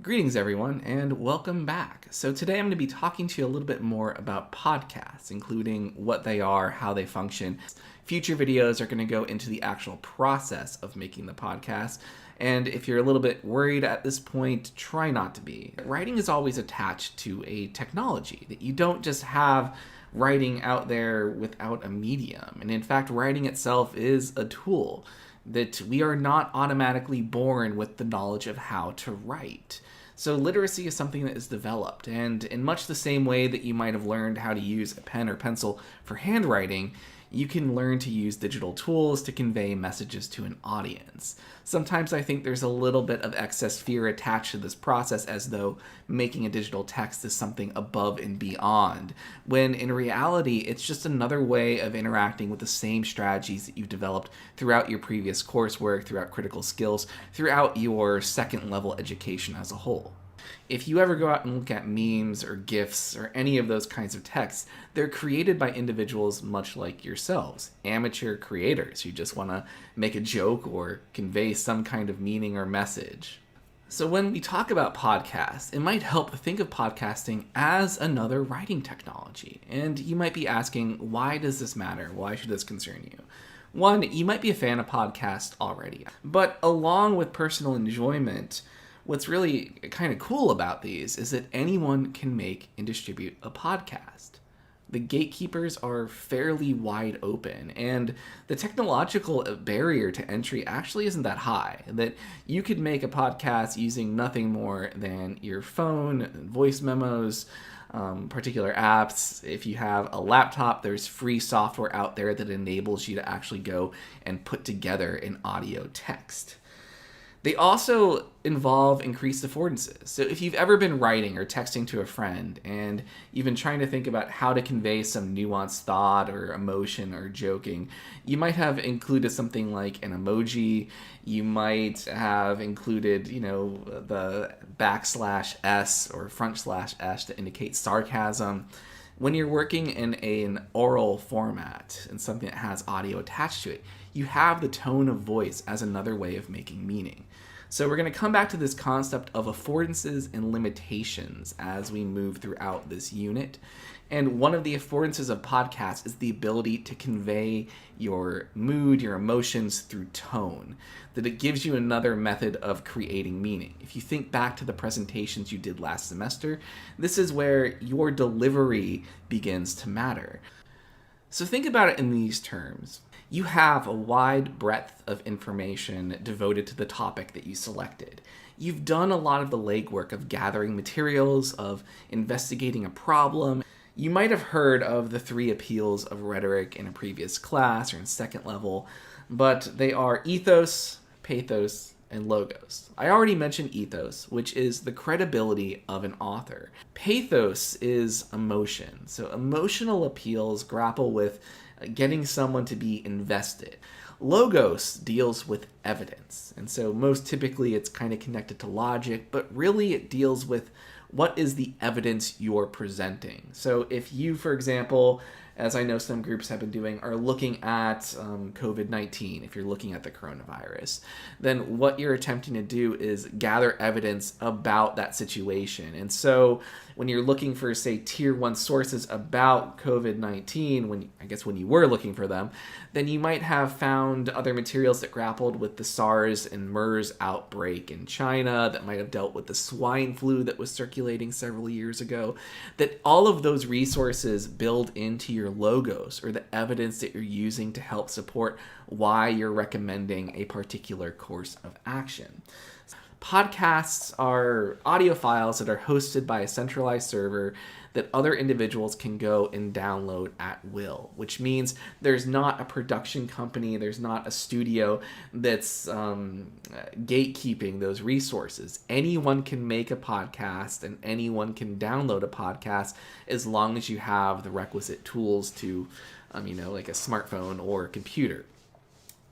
Greetings, everyone, and welcome back. So, today I'm going to be talking to you a little bit more about podcasts, including what they are, how they function. Future videos are going to go into the actual process of making the podcast. And if you're a little bit worried at this point, try not to be. Writing is always attached to a technology, that you don't just have writing out there without a medium. And in fact, writing itself is a tool, that we are not automatically born with the knowledge of how to write. So literacy is something that is developed, and in much the same way that you might have learned how to use a pen or pencil for handwriting, you can learn to use digital tools to convey messages to an audience. Sometimes I think there's a little bit of excess fear attached to this process, as though making a digital text is something above and beyond, when in reality it's just another way of interacting with the same strategies that you've developed throughout your previous coursework, throughout critical skills, throughout your second level education as a whole. If you ever go out and look at memes or GIFs or any of those kinds of texts, they're created by individuals much like yourselves, amateur creators who just want to make a joke or convey some kind of meaning or message. So when we talk about podcasts, it might help to think of podcasting as another writing technology. And you might be asking, why does this matter? Why should this concern you? One, you might be a fan of podcasts already, but along with personal enjoyment, what's really kind of cool about these is that anyone can make and distribute a podcast. The gatekeepers are fairly wide open, and the technological barrier to entry actually isn't that high. That you could make a podcast using nothing more than your phone, voice memos, particular apps. If you have a laptop, there's free software out there that enables you to actually go and put together an audio text. They also involve increased affordances. So if you've ever been writing or texting to a friend and you've been trying to think about how to convey some nuanced thought or emotion or joking, you might have included something like an emoji. You might have included, the \s or \s to indicate sarcasm. When you're working in an oral format and something that has audio attached to it, you have the tone of voice as another way of making meaning. So we're going to come back to this concept of affordances and limitations as we move throughout this unit. And one of the affordances of podcasts is the ability to convey your mood, your emotions through tone, that it gives you another method of creating meaning. If you think back to the presentations you did last semester, this is where your delivery begins to matter. So think about it in these terms. You have a wide breadth of information devoted to the topic that you selected. You've done a lot of the legwork of gathering materials, of investigating a problem. You might have heard of the 3 appeals of rhetoric in a previous class or in second level, but they are ethos, pathos, and logos. I already mentioned ethos, which is the credibility of an author. Pathos is emotion. So emotional appeals grapple with getting someone to be invested. Logos deals with evidence. And so most typically it's kind of connected to logic, but really it deals with what is the evidence you're presenting. So if you, for example, as I know some groups have been doing, are looking at COVID-19, if you're looking at the coronavirus, then what you're attempting to do is gather evidence about that situation. And so when you're looking for, say, tier 1 sources about COVID-19, when you were looking for them, then you might have found other materials that grappled with the SARS and MERS outbreak in China, that might have dealt with the swine flu that was circulating several years ago, that all of those resources build into your logos, or the evidence that you're using to help support why you're recommending a particular course of action. Podcasts are audio files that are hosted by a centralized server that other individuals can go and download at will, which means there's not a production company, there's not a studio that's gatekeeping those resources. Anyone can make a podcast and anyone can download a podcast as long as you have the requisite tools to, like a smartphone or a computer.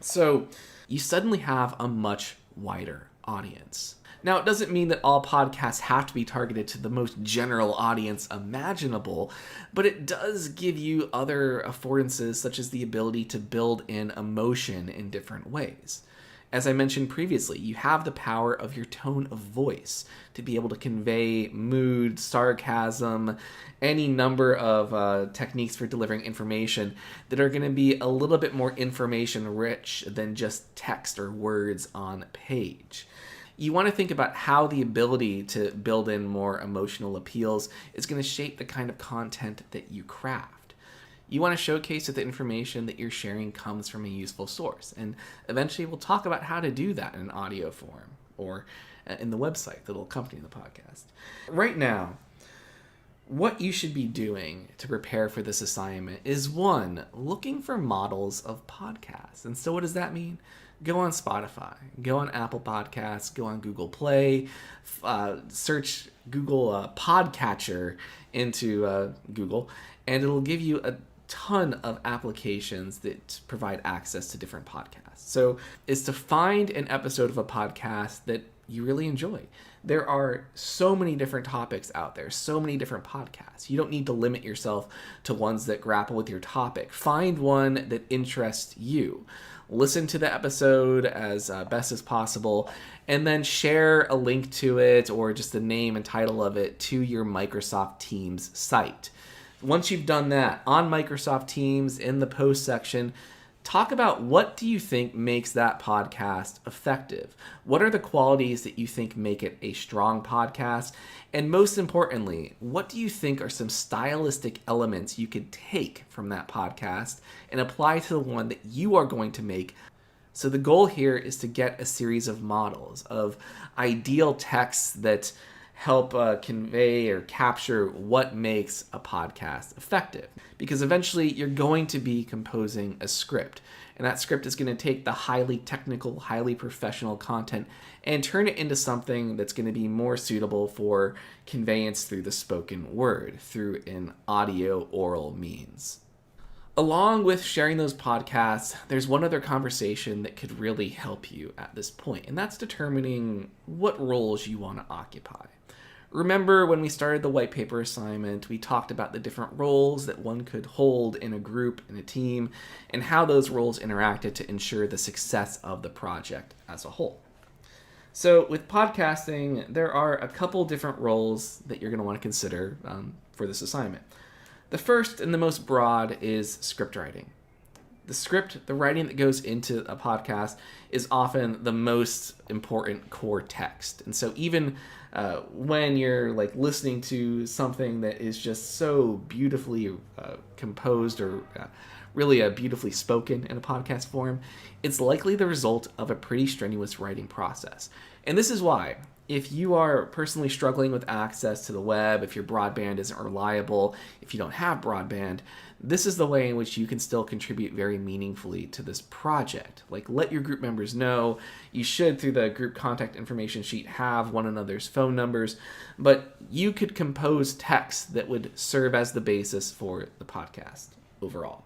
So you suddenly have a much wider audience. Now, it doesn't mean that all podcasts have to be targeted to the most general audience imaginable, but it does give you other affordances, such as the ability to build in emotion in different ways. As I mentioned previously, you have the power of your tone of voice to be able to convey mood, sarcasm, any number of techniques for delivering information that are going to be a little bit more information rich than just text or words on a page. You want to think about how the ability to build in more emotional appeals is going to shape the kind of content that you craft. You want to showcase that the information that you're sharing comes from a useful source. And eventually we'll talk about how to do that in an audio form or in the website that will accompany the podcast. Right now, what you should be doing to prepare for this assignment is, one, looking for models of podcasts. And so what does that mean? Go on Spotify, go on Apple Podcasts, go on Google Play, search Google Podcatcher into Google, and it'll give you a ton of applications that provide access to different podcasts. So is to find an episode of a podcast that you really enjoy. There are so many different topics out there, so many different podcasts. You don't need to limit yourself to ones that grapple with your topic. Find one that interests you. Listen to the episode as best as possible, and then share a link to it or just the name and title of it to your Microsoft Teams site. Once you've done that, on Microsoft Teams, in the post section, talk about what do you think makes that podcast effective? What are the qualities that you think make it a strong podcast? And most importantly, what do you think are some stylistic elements you could take from that podcast and apply to the one that you are going to make? So the goal here is to get a series of models of ideal texts that help convey or capture what makes a podcast effective. Because eventually you're going to be composing a script, and that script is going to take the highly technical, highly professional content and turn it into something that's going to be more suitable for conveyance through the spoken word, through an audio oral means. Along with sharing those podcasts, there's one other conversation that could really help you at this point, and that's determining what roles you want to occupy. Remember when we started the white paper assignment, we talked about the different roles that one could hold in a group, in a team, and how those roles interacted to ensure the success of the project as a whole. So with podcasting, there are a couple different roles that you're going to want to consider for this assignment. The first and the most broad is script writing. The script, the writing that goes into a podcast, is often the most important core text. And so even when you're listening to something that is just so beautifully composed or really beautifully spoken in a podcast form, it's likely the result of a pretty strenuous writing process. And this is why, if you are personally struggling with access to the web, if your broadband isn't reliable, if you don't have broadband, this is the way in which you can still contribute very meaningfully to this project. Let your group members know. You should, through the group contact information sheet, have one another's phone numbers, but you could compose text that would serve as the basis for the podcast overall.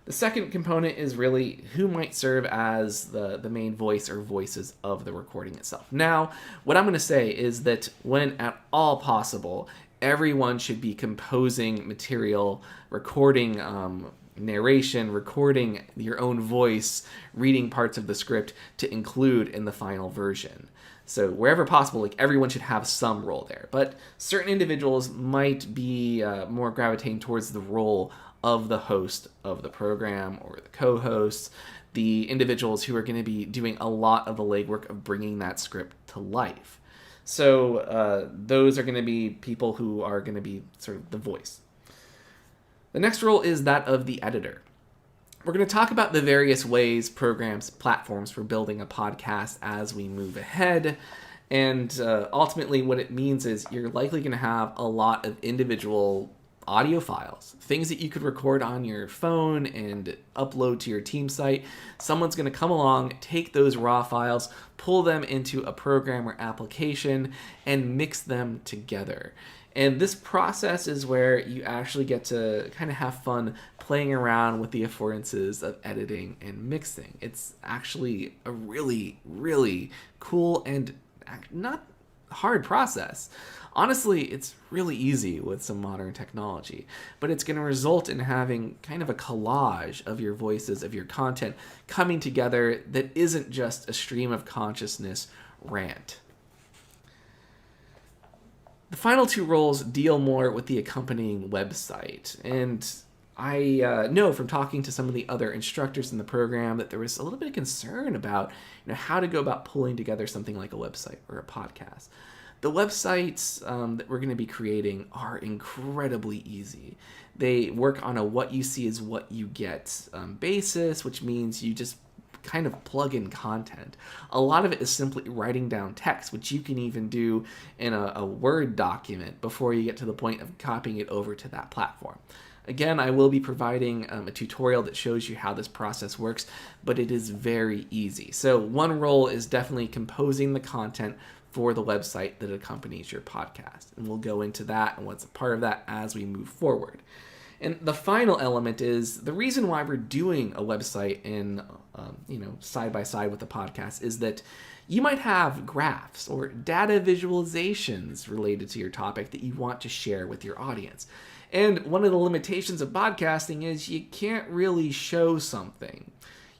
The second component is really who might serve as the main voice or voices of the recording itself. Now, what I'm going to say is that when at all possible, everyone should be composing material, recording narration, recording your own voice, reading parts of the script to include in the final version. So wherever possible, everyone should have some role there. But certain individuals might be more gravitating towards the role of the host of the program or the co-hosts, the individuals who are going to be doing a lot of the legwork of bringing that script to life. So those are going to be people who are going to be sort of the voice. The next role is that of the editor. We're going to talk about the various ways, programs, platforms for building a podcast as we move ahead. And ultimately what it means is you're likely going to have a lot of individual audio files, things that you could record on your phone and upload to your team site. Someone's going to come along, take those raw files, pull them into a program or application, and mix them together. And this process is where you actually get to kind of have fun playing around with the affordances of editing and mixing. It's actually a really, really cool and not hard process. Honestly, it's really easy with some modern technology, but it's going to result in having kind of a collage of your voices, of your content coming together that isn't just a stream of consciousness rant. The final two roles deal more with the accompanying website, and I know from talking to some of the other instructors in the program that there was a little bit of concern about how to go about pulling together something like a website or a podcast. The websites that we're going to be creating are incredibly easy. They work on a what you see is what you get basis, which means you just kind of plug in content. A lot of it is simply writing down text, which you can even do in a Word document before you get to the point of copying it over to that platform. Again, I will be providing a tutorial that shows you how this process works, but it is very easy. So one role is definitely composing the content for the website that accompanies your podcast. And we'll go into that and what's a part of that as we move forward. And the final element is the reason why we're doing a website in, side by side with the podcast is that you might have graphs or data visualizations related to your topic that you want to share with your audience. And one of the limitations of podcasting is you can't really show something.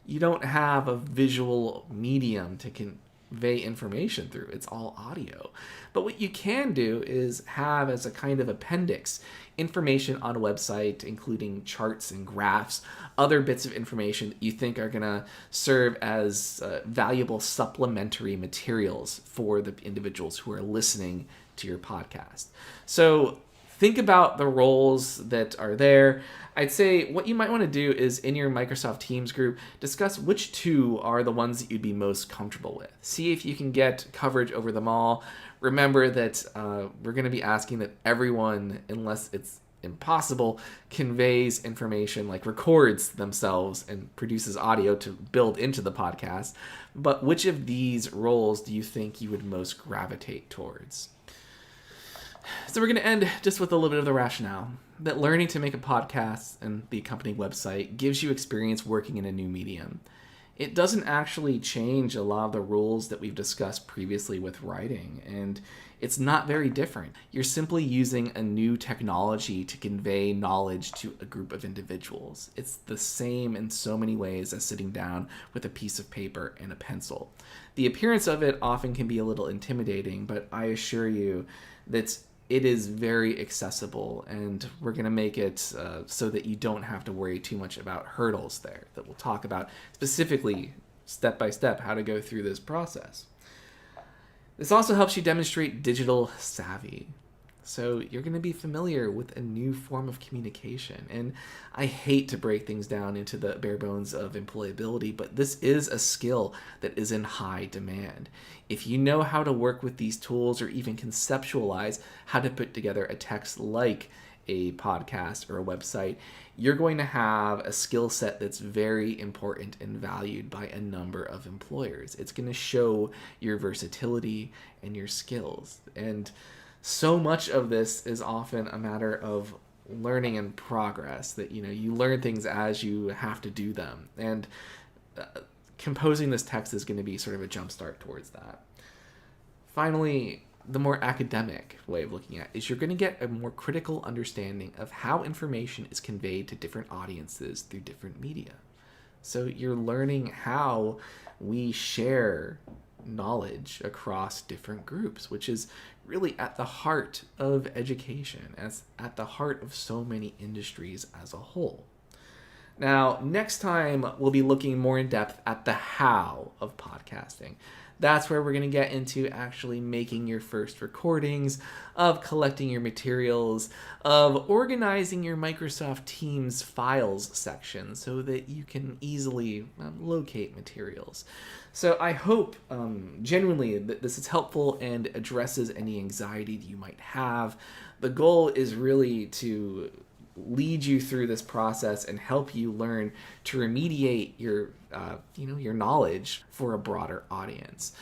You don't have a visual medium to convey information through. It's all audio. But what you can do is have as a kind of appendix information on a website, including charts and graphs, other bits of information that you think are going to serve as valuable supplementary materials for the individuals who are listening to your podcast. So think about the roles that are there. I'd say what you might want to do is in your Microsoft Teams group, discuss which two are the ones that you'd be most comfortable with. See if you can get coverage over them all. Remember that we're going to be asking that everyone, unless it's impossible, conveys information, like records themselves and produces audio to build into the podcast. But which of these roles do you think you would most gravitate towards? So we're going to end just with a little bit of the rationale that learning to make a podcast and the accompanying website gives you experience working in a new medium. It doesn't actually change a lot of the rules that we've discussed previously with writing, and it's not very different. You're simply using a new technology to convey knowledge to a group of individuals. It's the same in so many ways as sitting down with a piece of paper and a pencil. The appearance of it often can be a little intimidating, but I assure you that it is very accessible, and we're going to make it so that you don't have to worry too much about hurdles there, that we'll talk about specifically step by step how to go through this process. This also helps you demonstrate digital savvy. So you're going to be familiar with a new form of communication. And I hate to break things down into the bare bones of employability, but this is a skill that is in high demand. If you know how to work with these tools or even conceptualize how to put together a text like a podcast or a website, you're going to have a skill set that's very important and valued by a number of employers. It's going to show your versatility and your skills. And so much of this is often a matter of learning in progress, that you learn things as you have to do them. And composing this text is going to be sort of a jumpstart towards that. Finally, the more academic way of looking at it is you're going to get a more critical understanding of how information is conveyed to different audiences through different media. So you're learning how we share knowledge across different groups, which is really at the heart of education, as at the heart of so many industries as a whole. Now, next time we'll be looking more in depth at the how of podcasting. That's where we're going to get into actually making your first recordings, of collecting your materials, of organizing your Microsoft Teams files section so that you can easily locate materials. So I hope genuinely that this is helpful and addresses any anxiety that you might have. The goal is really to lead you through this process and help you learn to remediate your knowledge for a broader audience.